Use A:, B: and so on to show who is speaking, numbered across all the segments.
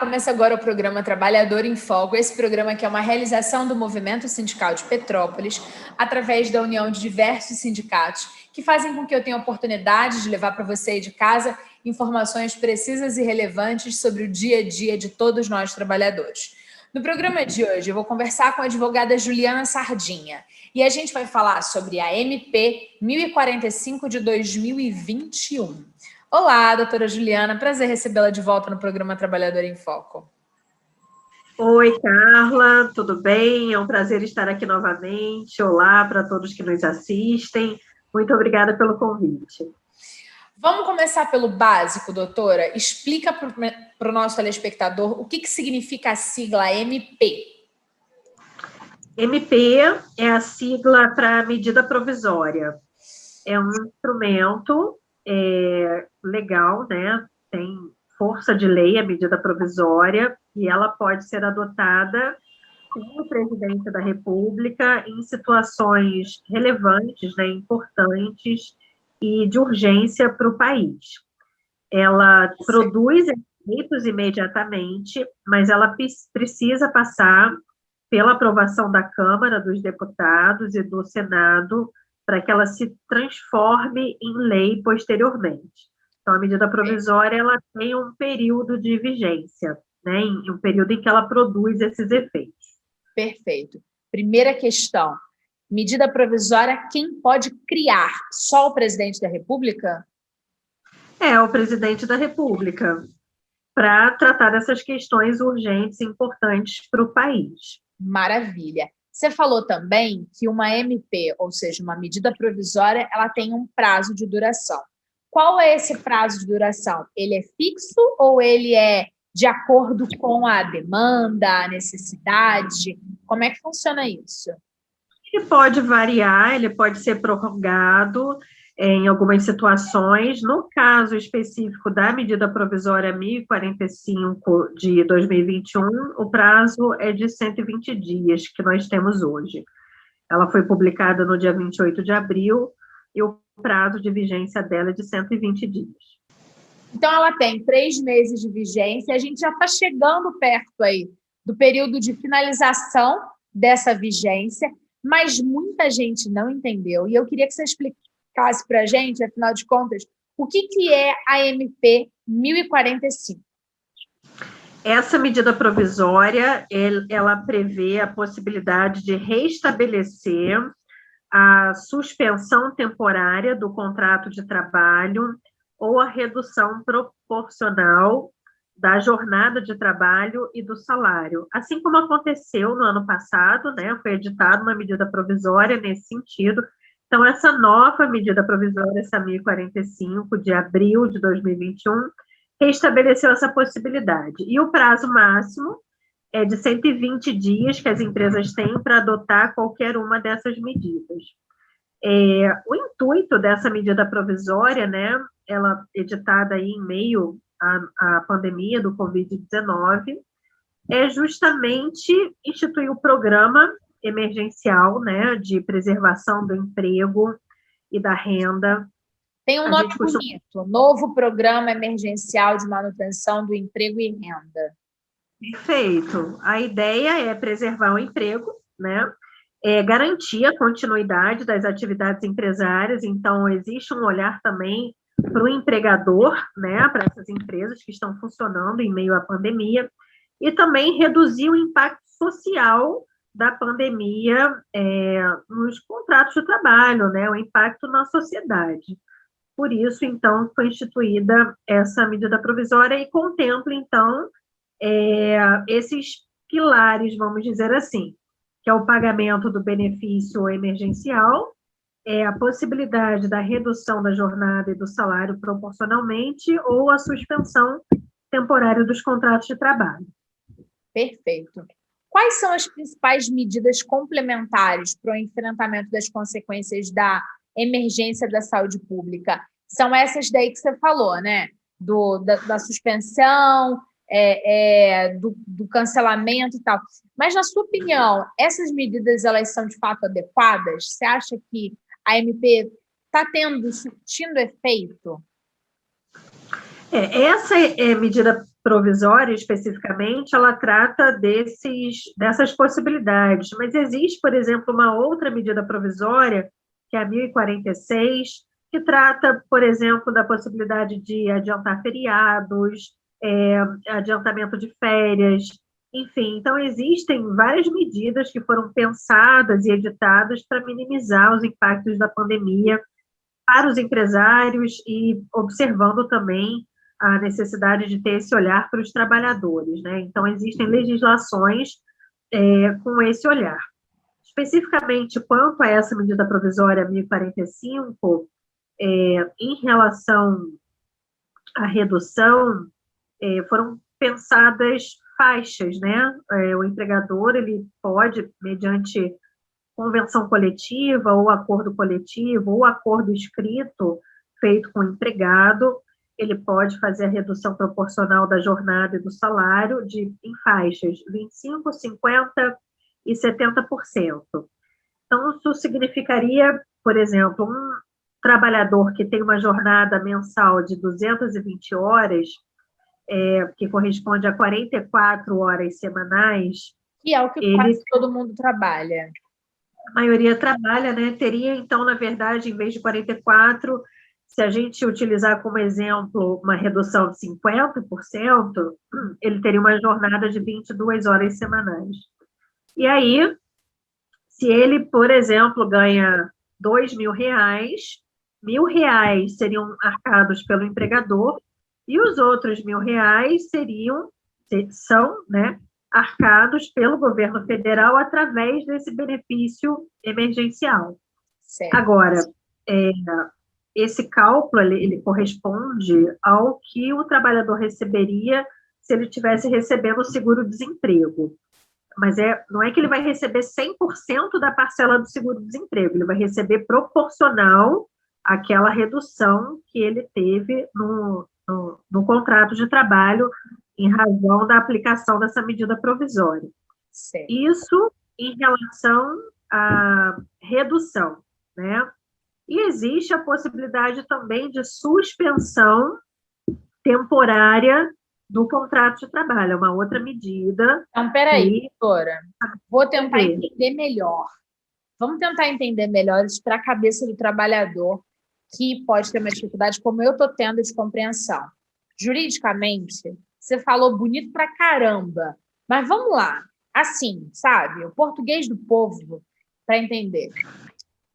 A: começa agora o programa Trabalhador em Foco, esse programa que é uma realização do Movimento Sindical de Petrópolis, através da união de diversos sindicatos, que fazem com que eu tenha a oportunidade de levar para você aí de casa informações precisas e relevantes sobre o dia a dia de todos nós trabalhadores. No programa de hoje, eu vou conversar com a advogada Juliana Sardinha, e a gente vai falar sobre a MP 1045 de 2021. Olá, doutora Juliana, prazer recebê-la de volta no programa Trabalhador em Foco.
B: Oi, Carla, tudo bem? É um prazer estar aqui novamente. Olá para todos que nos assistem. Muito obrigada pelo convite.
A: Vamos começar pelo básico, doutora. Explica para o nosso telespectador o que significa a sigla MP.
B: MP é a sigla para medida provisória. É um instrumento legal, né? Tem força de lei, a medida provisória, e ela pode ser adotada pelo presidente da República em situações relevantes, né, importantes e de urgência para o país. Ela produz efeitos imediatamente, mas ela precisa passar pela aprovação da Câmara dos Deputados e do Senado para que ela se transforme em lei posteriormente. Então, a medida provisória ela tem um período de vigência, né, um período em que ela produz esses efeitos.
A: Perfeito. Primeira questão. Medida provisória, quem pode criar? Só o presidente da República?
B: É o presidente da República, para tratar dessas questões urgentes e importantes para o país.
A: Maravilha. Você falou também que uma MP, ou seja, uma medida provisória, ela tem um prazo de duração. Qual é esse prazo de duração? Ele é fixo ou ele é de acordo com a demanda, a necessidade? Como é que funciona isso?
B: Ele pode variar, ele pode ser prorrogado em algumas situações. No caso específico da medida provisória 1045 de 2021, o prazo é de 120 dias, que nós temos hoje. Ela foi publicada no dia 28 de abril e o prazo de vigência dela é de 120 dias.
A: Então, ela tem 3 meses de vigência, a gente já está chegando perto aí do período de finalização dessa vigência, mas muita gente não entendeu, e eu queria que você explicasse para a gente, afinal de contas, o que é a MP 1045?
B: Essa medida provisória, ela prevê a possibilidade de restabelecer a suspensão temporária do contrato de trabalho ou a redução proporcional da jornada de trabalho e do salário, assim como aconteceu no ano passado, né? Foi editada uma medida provisória nesse sentido. Então, essa nova medida provisória, essa 1045, de abril de 2021, restabeleceu essa possibilidade. E o prazo máximo é de 120 dias que as empresas têm para adotar qualquer uma dessas medidas. O intuito dessa medida provisória, né, ela editada aí em meio à pandemia do Covid-19, é justamente instituir o programa emergencial, né, de preservação do emprego e da renda.
A: Tem um nome bonito, Novo Programa Emergencial de Manutenção do Emprego e Renda.
B: Perfeito. A ideia é preservar o emprego, né? Garantir a continuidade das atividades empresárias, então existe um olhar também para o empregador, né, para essas empresas que estão funcionando em meio à pandemia, e também reduzir o impacto social da pandemia nos contratos de trabalho, né, o impacto na sociedade. Por isso, então, foi instituída essa medida provisória e contempla, então, esses pilares, vamos dizer assim, que é o pagamento do benefício emergencial, a possibilidade da redução da jornada e do salário proporcionalmente ou a suspensão temporária dos contratos de trabalho.
A: Perfeito. Quais são as principais medidas complementares para o enfrentamento das consequências da emergência da saúde pública? São essas daí que você falou, né? Da suspensão, do cancelamento e tal. Mas, na sua opinião, essas medidas elas são de fato adequadas? Você acha que a MP está surtindo efeito?
B: Essa medida provisória, especificamente, ela trata dessas possibilidades, mas existe, por exemplo, uma outra medida provisória, que é a 1046, que trata, por exemplo, da possibilidade de adiantar feriados, adiantamento de férias, enfim. Então, existem várias medidas que foram pensadas e editadas para minimizar os impactos da pandemia para os empresários e observando também a necessidade de ter esse olhar para os trabalhadores, né? Então, existem legislações com esse olhar. Especificamente quanto a essa medida provisória 1045, em relação à redução, foram pensadas faixas, né? O empregador, ele pode, mediante convenção coletiva, ou acordo coletivo, ou acordo escrito feito com o empregado, ele pode fazer a redução proporcional da jornada e do salário em faixas 25%, 50% e 70%. Então, isso significaria, por exemplo, um trabalhador que tem uma jornada mensal de 220 horas, que corresponde a 44 horas semanais,
A: Que é o que quase todo mundo trabalha.
B: A maioria trabalha, né? Teria, então, na verdade, em vez de 44, se a gente utilizar como exemplo uma redução de 50%, ele teria uma jornada de 22 horas semanais. E aí, se ele, por exemplo, ganha R$ 2.000, R$ 1.000 seriam arcados pelo empregador e os outros R$ 1.000 são, né, arcados pelo governo federal através desse benefício emergencial.
A: Certo.
B: Agora, esse cálculo, ele corresponde ao que o trabalhador receberia se ele estivesse recebendo o seguro-desemprego. Mas não é que ele vai receber 100% da parcela do seguro-desemprego, ele vai receber proporcional àquela redução que ele teve no contrato de trabalho em razão da aplicação dessa medida provisória.
A: Certo.
B: Isso em relação à redução, né? E existe a possibilidade também de suspensão temporária do contrato de trabalho, é uma outra medida.
A: Então, peraí, doutora, vou tentar entender melhor. Vamos tentar entender melhor isso para a cabeça do trabalhador que pode ter uma dificuldade, como eu estou tendo de compreensão. Juridicamente, você falou bonito pra caramba, mas vamos lá. Assim, sabe, o português do povo, para entender.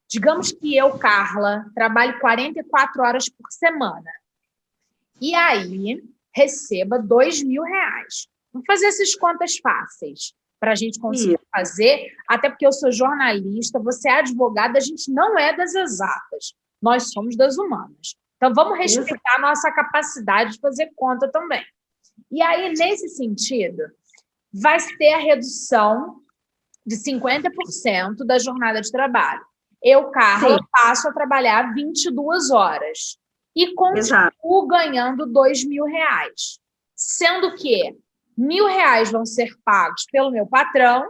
A: Digamos que eu, Carla, trabalho 44 horas por semana. E aí, receba R$2.000. Vamos fazer essas contas fáceis para a gente conseguir fazer, até porque eu sou jornalista, você é advogada, a gente não é das exatas, nós somos das humanas. Então, vamos respeitar a nossa capacidade de fazer conta também. E aí, nesse sentido, vai ter a redução de 50% da jornada de trabalho. Eu, Carla, passo a trabalhar 22 horas e continuo ganhando R$2.000, sendo que R$1.000 vão ser pagos pelo meu patrão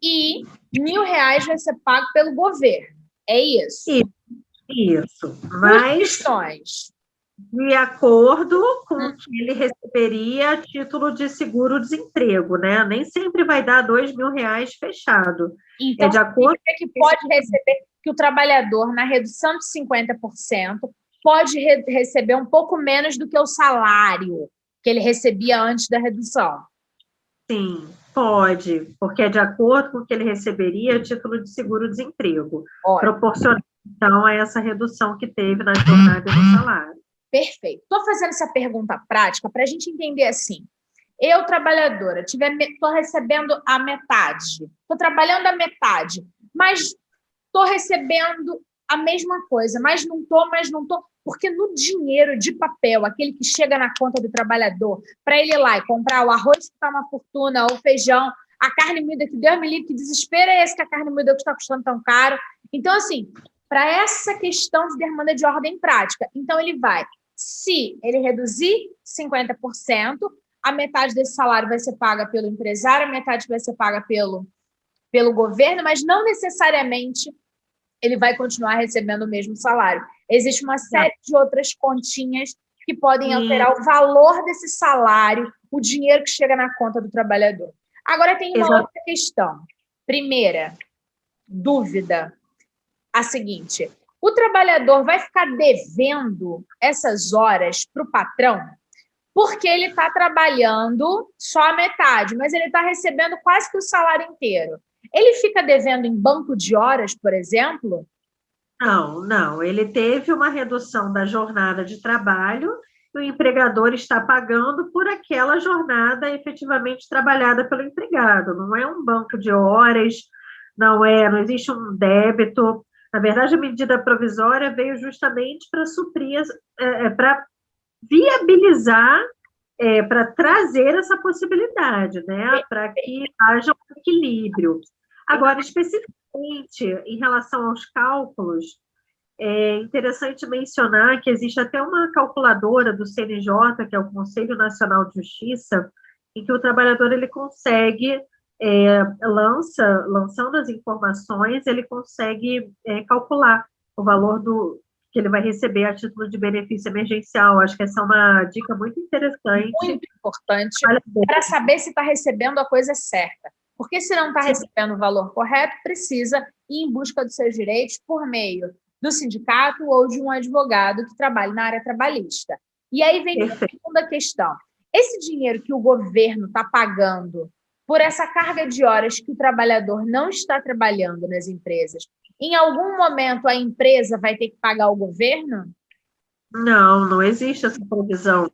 A: e R$1.000 vai ser pago pelo governo. É isso?
B: Isso. Mas de acordo com o que ele receberia a título de seguro-desemprego, né? Nem sempre vai dar R$2.000 fechado.
A: Então, de acordo com que pode receber, que o trabalhador, na redução de 50%, pode receber um pouco menos do que o salário que ele recebia antes da redução.
B: Sim, pode, porque é de acordo com o que ele receberia a título de seguro-desemprego, proporcional, então, a essa redução que teve na jornada e no salário.
A: Perfeito. Estou fazendo essa pergunta prática para a gente entender assim. Eu, trabalhadora, estou recebendo a metade, estou trabalhando a metade, mas estou recebendo a mesma coisa, mas não estou, porque no dinheiro de papel, aquele que chega na conta do trabalhador, para ele ir lá e comprar o arroz que está uma fortuna, o feijão, a carne moída, que Deus me livre, que desespero é esse que a carne moída está custando tão caro. Então, assim, para essa questão de demanda de ordem prática, então ele vai, se ele reduzir 50%, a metade desse salário vai ser paga pelo empresário, a metade vai ser paga pelo governo, mas não necessariamente ele vai continuar recebendo o mesmo salário. Existe uma série de outras continhas que podem alterar o valor desse salário, o dinheiro que chega na conta do trabalhador. Agora, tem uma outra questão. Primeira dúvida, a seguinte: o trabalhador vai ficar devendo essas horas para o patrão? Porque ele está trabalhando só a metade, mas ele está recebendo quase que o salário inteiro. Ele fica devendo em banco de horas, por exemplo?
B: Não. Ele teve uma redução da jornada de trabalho e o empregador está pagando por aquela jornada efetivamente trabalhada pelo empregado. Não é um banco de horas, não existe um débito. Na verdade, a medida provisória veio justamente para suprir, para viabilizar, para trazer essa possibilidade, né? Para que haja um equilíbrio. Agora, especificamente em relação aos cálculos, é interessante mencionar que existe até uma calculadora do CNJ, que é o Conselho Nacional de Justiça, em que o trabalhador ele consegue, lançando as informações, ele consegue calcular o valor que ele vai receber a título de benefício emergencial. Acho que essa é uma dica muito interessante.
A: Muito importante para saber se está recebendo a coisa certa. Porque se não está recebendo o valor correto, precisa ir em busca dos seus direitos por meio do sindicato ou de um advogado que trabalhe na área trabalhista. E aí vem a segunda questão. Esse dinheiro que o governo está pagando por essa carga de horas que o trabalhador não está trabalhando nas empresas, em algum momento a empresa vai ter que pagar o governo?
B: Não existe essa previsão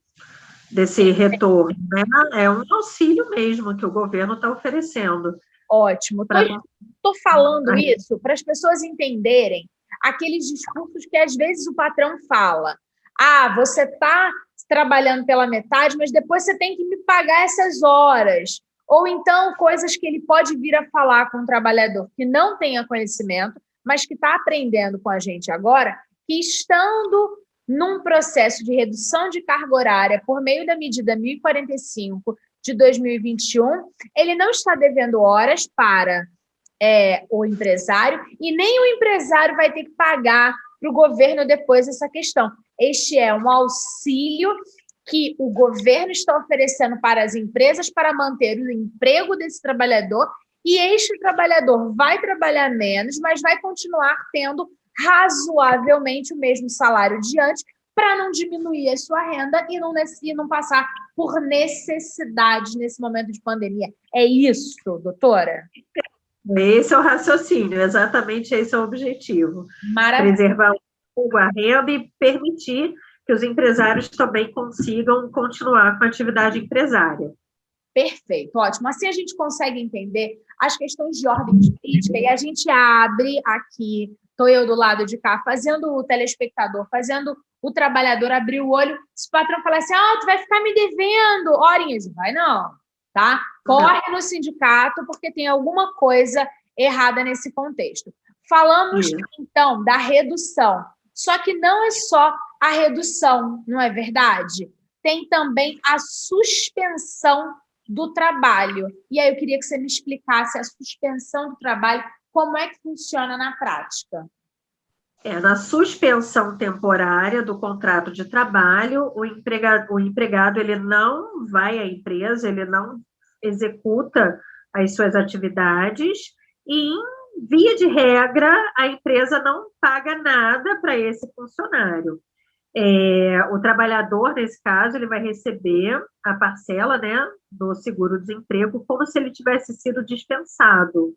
B: desse retorno, né? É um auxílio mesmo que o governo está oferecendo.
A: Ótimo. Estou falando isso para as pessoas entenderem aqueles discursos que às vezes o patrão fala. Você está trabalhando pela metade, mas depois você tem que me pagar essas horas. Ou então coisas que ele pode vir a falar com um trabalhador que não tenha conhecimento, mas que está aprendendo com a gente agora, que estando num processo de redução de carga horária por meio da medida 1045 de 2021, ele não está devendo horas para o empresário e nem o empresário vai ter que pagar para o governo depois essa questão. Este é um auxílio que o governo está oferecendo para as empresas para manter o emprego desse trabalhador, e este trabalhador vai trabalhar menos, mas vai continuar tendo razoavelmente o mesmo salário de antes, para não diminuir a sua renda e não passar por necessidades nesse momento de pandemia. É isso, doutora?
B: Esse é o raciocínio, exatamente esse é o objetivo.
A: Maravilha.
B: Preservar a renda e permitir que os empresários também consigam continuar com a atividade empresária.
A: Perfeito, ótimo. Assim a gente consegue entender as questões de ordem política e a gente abre aqui, estou eu do lado de cá, fazendo o telespectador, fazendo o trabalhador abrir o olho. Se o patrão falar assim, tu vai ficar me devendo horinhas, vai não, tá? Corre no sindicato porque tem alguma coisa errada nesse contexto. Falamos, então, da redução. Só que não é só a redução, não é verdade? Tem também a suspensão do trabalho. E aí eu queria que você me explicasse a suspensão do trabalho, como é que funciona na prática.
B: Na suspensão temporária do contrato de trabalho, o empregado ele não vai à empresa, ele não executa as suas atividades e, em via de regra, a empresa não paga nada para esse funcionário. O trabalhador, nesse caso, ele vai receber a parcela, né, do seguro-desemprego como se ele tivesse sido dispensado.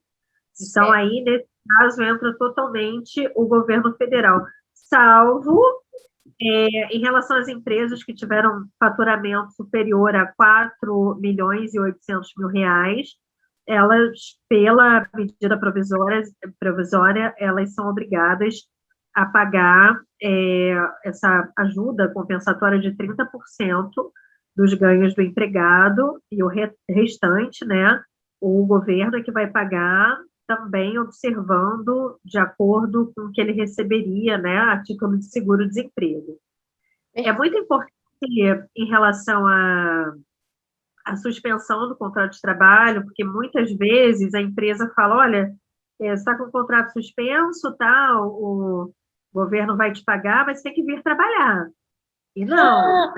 B: Então, aí, nesse caso, entra totalmente o governo federal, salvo em relação às empresas que tiveram faturamento superior a 4 milhões e 800 mil reais, elas, pela medida provisória, elas são obrigadas a pagar essa ajuda compensatória de 30% dos ganhos do empregado, e o restante, né, o governo é que vai pagar, também observando de acordo com o que ele receberia, né, a título de seguro-desemprego. É muito importante em relação à suspensão do contrato de trabalho, porque muitas vezes a empresa fala, olha, você está com o contrato suspenso, tá, o governo vai te pagar, mas você tem que vir trabalhar. E não.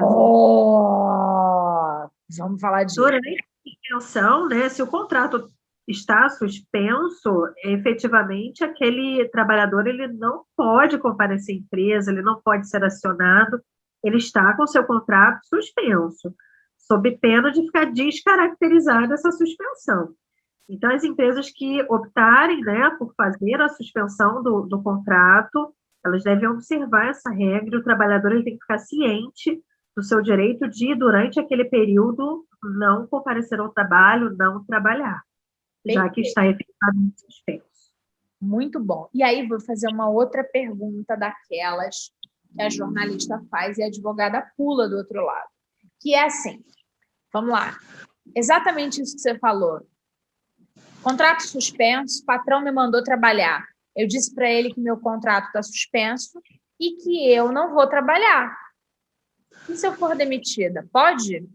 A: Vamos falar disso.
B: Durante a suspensão, né, se o contrato está suspenso, efetivamente aquele trabalhador ele não pode comparecer à empresa, ele não pode ser acionado, ele está com seu contrato suspenso, sob pena de ficar descaracterizada essa suspensão. Então, as empresas que optarem, né, por fazer a suspensão do contrato, elas devem observar essa regra, e o trabalhador ele tem que ficar ciente do seu direito de, durante aquele período, não comparecer ao trabalho, não trabalhar, já que está efetivamente suspenso.
A: Muito bom. E aí, vou fazer uma outra pergunta daquelas que a jornalista faz e a advogada pula do outro lado. Que é assim, vamos lá. Exatamente isso que você falou. Contrato suspenso, patrão me mandou trabalhar. Eu disse para ele que meu contrato está suspenso e que eu não vou trabalhar. E se eu for demitida? Pode?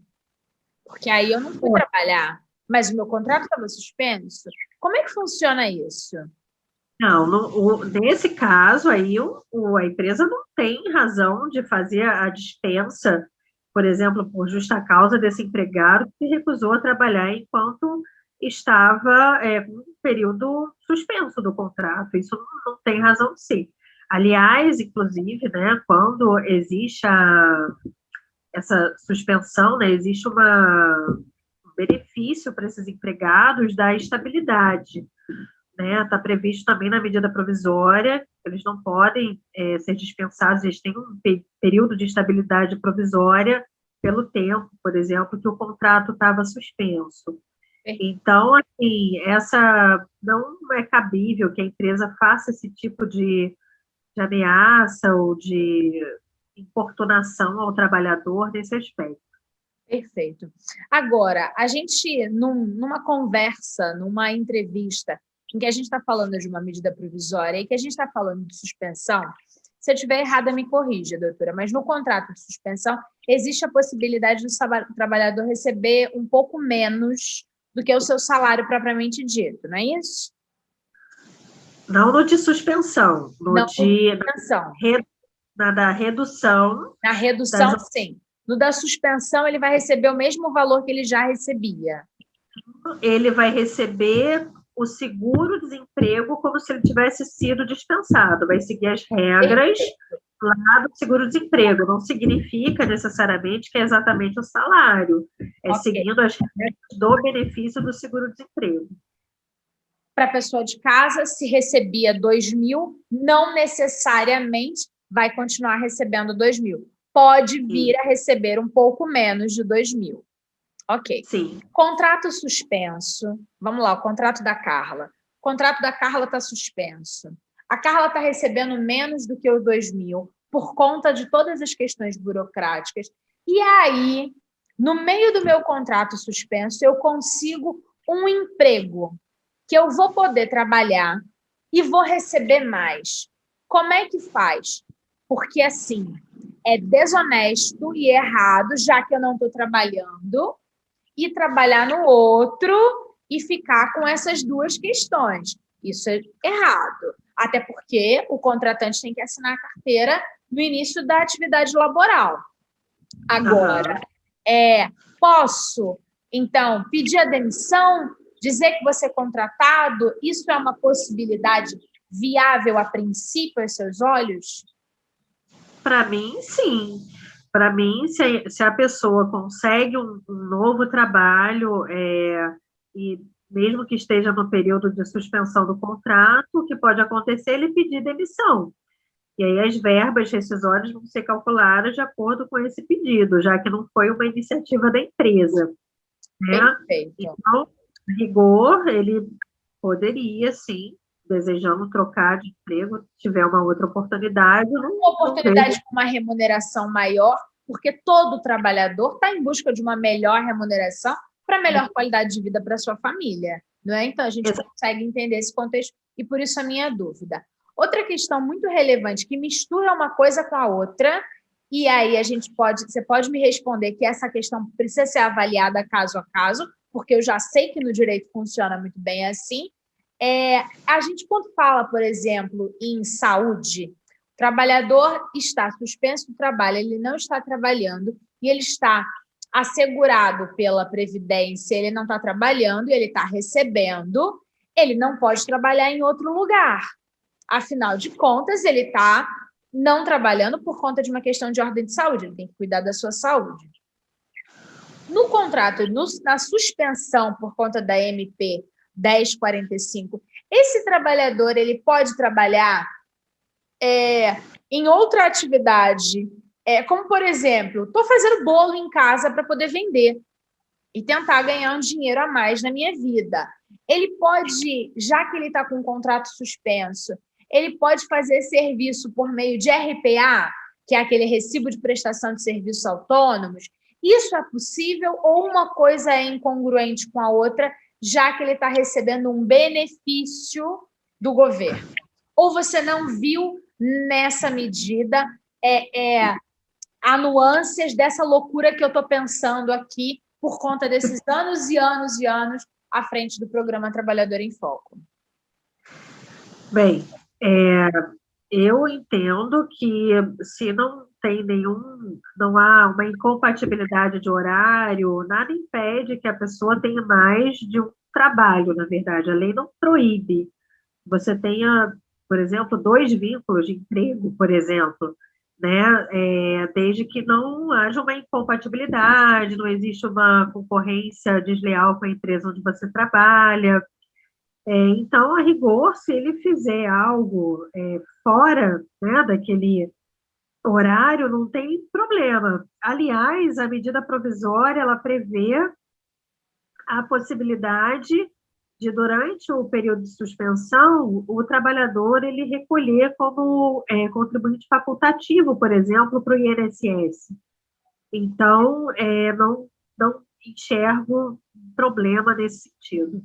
A: Porque aí eu não fui trabalhar, mas o meu contrato estava suspenso. Como é que funciona isso?
B: Não, nesse caso aí, a empresa não tem razão de fazer a dispensa, por exemplo, por justa causa desse empregado que recusou a trabalhar enquanto estava com um período suspenso do contrato. Isso não tem razão de ser. Aliás, inclusive, né, quando existe essa suspensão, né, existe um benefício para esses empregados da estabilidade. Está previsto também na medida provisória, eles não podem ser dispensados, eles têm um período de estabilidade provisória pelo tempo, por exemplo, que o contrato estava suspenso. Então, assim, não é cabível que a empresa faça esse tipo de ameaça ou de importunação ao trabalhador nesse aspecto.
A: Perfeito. Agora, a gente, numa conversa, numa entrevista, em que a gente está falando de uma medida provisória e que a gente está falando de suspensão, se eu estiver errada, me corrija, doutora, mas no contrato de suspensão existe a possibilidade do trabalhador receber um pouco menos do que o seu salário propriamente dito, não é isso?
B: Não no de suspensão,
A: Não, suspensão.
B: Da redução.
A: Na redução, sim. No da suspensão, ele vai receber o mesmo valor que ele já recebia.
B: Ele vai receber o seguro-desemprego como se ele tivesse sido dispensado. Vai seguir as regras lá do seguro-desemprego. Não significa necessariamente que é exatamente o salário. É seguindo as regras do benefício do seguro-desemprego.
A: Para a pessoa de casa, se recebia 2.000, não necessariamente vai continuar recebendo 2.000. Pode vir a receber um pouco menos de 2.000. Ok.
B: Sim.
A: Contrato suspenso. Vamos lá, o contrato da Carla. O contrato da Carla está suspenso. A Carla está recebendo menos do que os 2.000 por conta de todas as questões burocráticas. E aí, no meio do meu contrato suspenso, eu consigo um emprego que eu vou poder trabalhar e vou receber mais. Como é que faz? Porque, assim, é desonesto e errado, já que eu não estou trabalhando, e trabalhar no outro e ficar com essas duas questões. Isso é errado. Até porque o contratante tem que assinar a carteira no início da atividade laboral. Agora, posso, então, pedir a demissão, dizer que você é contratado? Isso é uma possibilidade viável a princípio aos seus olhos?
B: Para mim, sim. Para mim, se a pessoa consegue um novo trabalho, e mesmo que esteja no período de suspensão do contrato, o que pode acontecer é ele pedir demissão. E aí as verbas rescisórias vão ser calculadas de acordo com esse pedido, já que não foi uma iniciativa da empresa. Né?
A: Perfeito.
B: Então, rigor, ele poderia, sim, desejando trocar de emprego, se tiver uma outra oportunidade.
A: Uma oportunidade com uma remuneração maior, porque todo trabalhador está em busca de uma melhor remuneração para melhor qualidade de vida para sua família, não é? Então, a gente consegue entender esse contexto e por isso a minha dúvida. Outra questão muito relevante, que mistura uma coisa com a outra, e aí você pode me responder que essa questão precisa ser avaliada caso a caso, porque eu já sei que no direito funciona muito bem assim. A gente, quando fala, por exemplo, em saúde, trabalhador está suspenso do trabalho, ele não está trabalhando e ele está assegurado pela Previdência, ele não está trabalhando e ele está recebendo, ele não pode trabalhar em outro lugar. Afinal de contas, ele está não trabalhando por conta de uma questão de ordem de saúde, ele tem que cuidar da sua saúde. No contrato, na suspensão por conta da MP 1045, esse trabalhador ele pode trabalhar em outra atividade, como, por exemplo, estou fazendo bolo em casa para poder vender e tentar ganhar um dinheiro a mais na minha vida. Ele pode, já que ele está com um contrato suspenso, ele pode fazer serviço por meio de RPA, que é aquele recibo de prestação de serviços autônomos. Isso é possível ou uma coisa é incongruente com a outra, já que ele está recebendo um benefício do governo? Ou você não viu nessa medida a nuances dessa loucura que eu estou pensando aqui por conta desses anos e anos e anos à frente do programa Trabalhador em Foco?
B: Bem, eu entendo que se não há uma incompatibilidade de horário, nada impede que a pessoa tenha mais de um trabalho, na verdade. A lei não proíbe. Você tenha, por exemplo, 2 vínculos de emprego, por exemplo, né? Desde que não haja uma incompatibilidade, não existe uma concorrência desleal com a empresa onde você trabalha. Então, a rigor, se ele fizer algo fora, né, daquele horário, não tem problema. Aliás, a medida provisória, ela prevê a possibilidade de, durante o período de suspensão, o trabalhador ele recolher como contribuinte facultativo, por exemplo, para o INSS. Então, não enxergo problema nesse sentido.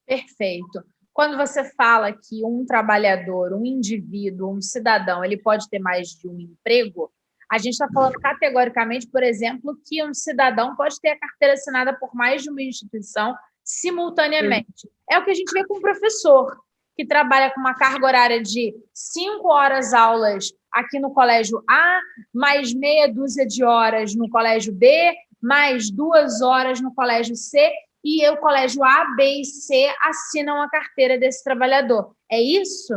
A: Perfeito. Quando você fala que um trabalhador, um indivíduo, um cidadão, ele pode ter mais de um emprego, a gente está falando categoricamente, por exemplo, que um cidadão pode ter a carteira assinada por mais de uma instituição simultaneamente. É o que a gente vê com um professor, que trabalha com uma carga horária de 5 horas aulas aqui no colégio A, mais meia dúzia de horas no colégio B, mais 2 horas no colégio C, e o colégio A, B e C assinam a carteira desse trabalhador. É isso?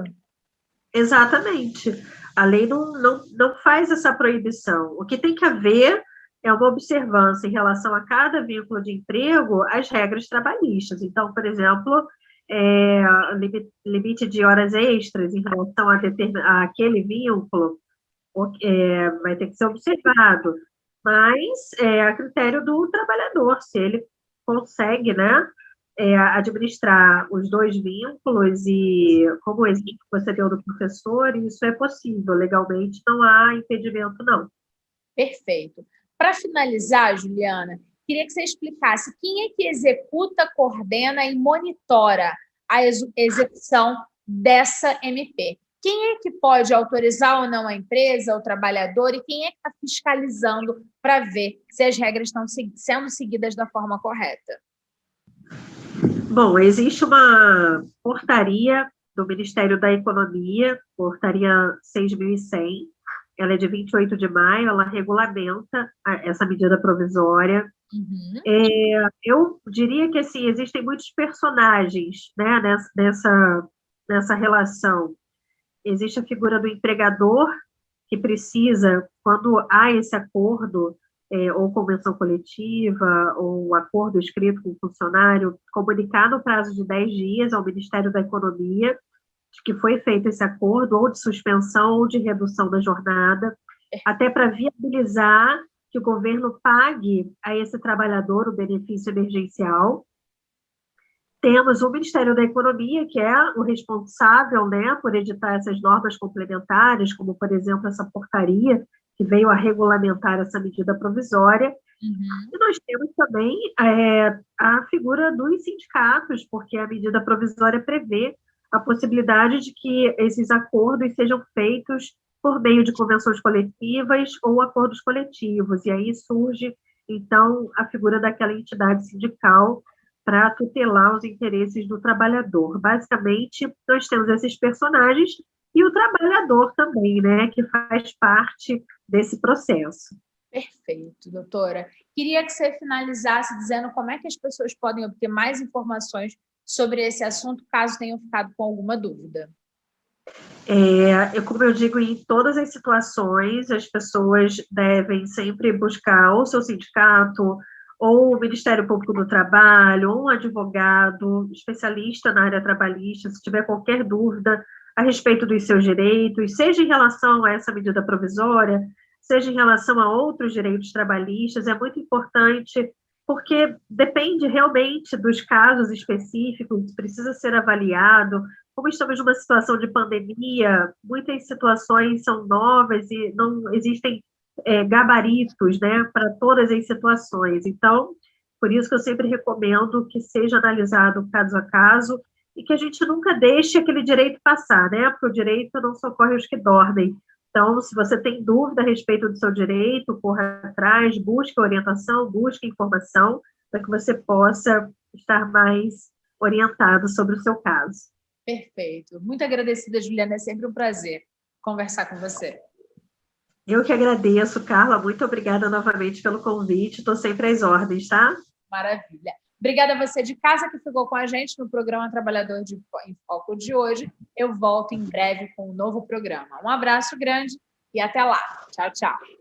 B: Exatamente. A lei não faz essa proibição. O que tem que haver é uma observância em relação a cada vínculo de emprego às regras trabalhistas. Então, por exemplo, limite de horas extras em relação a aquele vínculo vai ter que ser observado, mas a critério do trabalhador, se ele consegue, né, administrar os 2 vínculos e, como o exemplo que você deu do professor, isso é possível, legalmente não há impedimento, não.
A: Perfeito. Para finalizar, Juliana, queria que você explicasse quem é que executa, coordena e monitora a execução dessa MP. Quem é que pode autorizar ou não a empresa, o trabalhador, e quem é que está fiscalizando para ver se as regras estão sendo seguidas da forma correta?
B: Bom, existe uma portaria do Ministério da Economia, portaria 6.100, ela é de 28 de maio, ela regulamenta essa medida provisória.
A: Uhum.
B: Eu diria que, assim, existem muitos personagens, né, nessa relação. Existe a figura do empregador, que precisa, quando há esse acordo, ou convenção coletiva, ou acordo escrito com o funcionário, comunicar no prazo de 10 dias ao Ministério da Economia de que foi feito esse acordo, ou de suspensão, ou de redução da jornada, até para viabilizar que o governo pague a esse trabalhador o benefício emergencial. Temos o Ministério da Economia, que é o responsável, né, por editar essas normas complementares, como, por exemplo, essa portaria que veio a regulamentar essa medida provisória.
A: Uhum.
B: E nós temos também a figura dos sindicatos, porque a medida provisória prevê a possibilidade de que esses acordos sejam feitos por meio de convenções coletivas ou acordos coletivos. E aí surge, então, a figura daquela entidade sindical para tutelar os interesses do trabalhador. Basicamente, nós temos esses personagens e o trabalhador também, né, que faz parte desse processo.
A: Perfeito, doutora. Queria que você finalizasse dizendo como é que as pessoas podem obter mais informações sobre esse assunto, caso tenham ficado com alguma dúvida.
B: Como eu digo, em todas as situações, as pessoas devem sempre buscar ou seu sindicato, ou o Ministério Público do Trabalho, ou um advogado especialista na área trabalhista, se tiver qualquer dúvida a respeito dos seus direitos, seja em relação a essa medida provisória, seja em relação a outros direitos trabalhistas, é muito importante, porque depende realmente dos casos específicos, precisa ser avaliado. Como estamos numa situação de pandemia, muitas situações são novas e não existem gabaritos, né, para todas as situações. Então, por isso que eu sempre recomendo que seja analisado caso a caso e que a gente nunca deixe aquele direito passar, né, porque o direito não socorre os que dormem. Então, se você tem dúvida a respeito do seu direito, corra atrás, busque orientação, busque informação, para que você possa estar mais orientado sobre o seu caso.
A: Perfeito. Muito agradecida, Juliana. É sempre um prazer conversar com você.
B: Eu que agradeço, Carla. Muito obrigada novamente pelo convite. Estou sempre às ordens, tá?
A: Maravilha. Obrigada a você de casa que ficou com a gente no programa Trabalhador em Foco de hoje. Eu volto em breve com um novo programa. Um abraço grande e até lá. Tchau, tchau.